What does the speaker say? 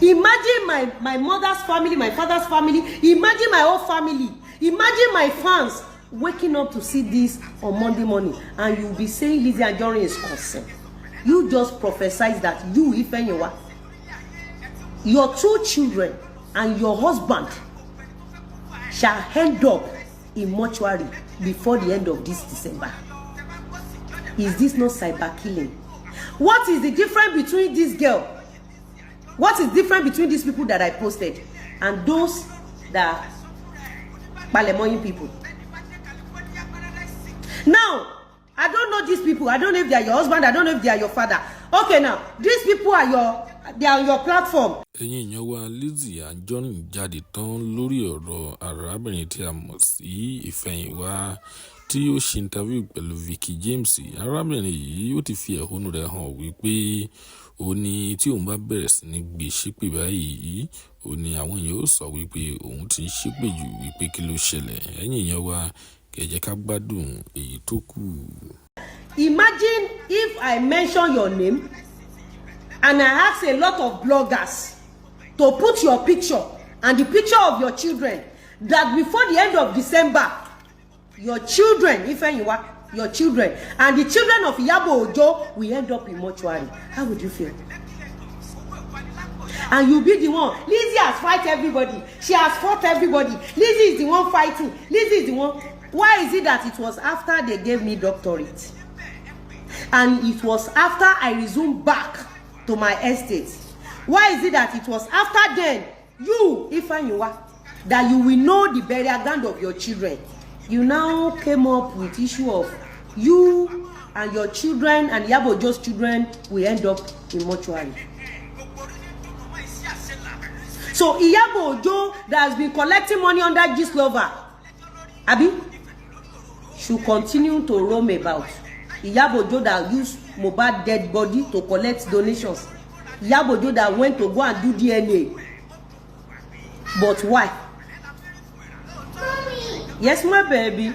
Imagine my mother's family, my father's family. Imagine my whole family. Imagine my fans waking up to see this on Monday morning, and you'll be saying Lizzy Anjorin is concerned. You just prophesied that you, if anyone, your 2 children and your husband shall end up in mortuary before the end of this December. Is this not cyber killing? What is the difference between this girl? What is different between these people that I posted and those that Palemoyin people? Now, I don't know these people. I don't know if they are your husband. I don't know if they are your father. Okay, now these people are they are on your platform. Ẹ̀yin èèyàn wa, Lizzy Anjorin jáde tán lórí ọ̀rọ̀ arábìnrin tí a mọ̀ sí Ìfẹ̀yìnwá tí ó ṣe interview pẹ̀lú VEEKEE Jame. Arábìnrin yìí ó ti fi ẹ̀hónú rẹ̀ hàn wípé ó ní tí òun bá bẹ̀rẹ̀ sí ní gbé ṣépè báyìí, ó ní àwọn èèyàn ó sọ wípé òun ti ń ṣépè jù, wípé kí ló ṣẹlẹ̀. Ẹ̀yin èèyàn wa, kẹ́ jẹ́ ká gbádùn èyí tó kù. Imagine if I mention your name and I ask a lot of bloggers to put your picture and the picture of your children, that before the end of December, your children, if anyone, your children and the children of Iyabo Ojo will end up in mortuary. How would you feel? And you be the one. Lizzy has fight everybody. She has fought everybody. Lizzy is the one fighting. Lizzy is the one. Why is it that it was after they gave me doctorate? And it was after I resumed back to my estate. Why is it that it was after then, you, Ifeanyiwa, that you will know the burial ground of your children? You now came up with issue of you and your children and Iyabo Ojo's children will end up in mortuary. So Iyabo Ojo that has been collecting money under Gistlover, Abi, should continue to roam about. Iyabo Ojo that used Mohbad dead body to collect donations. Iyabo Ojo that went to go and do DNA. But why? Yes, my baby.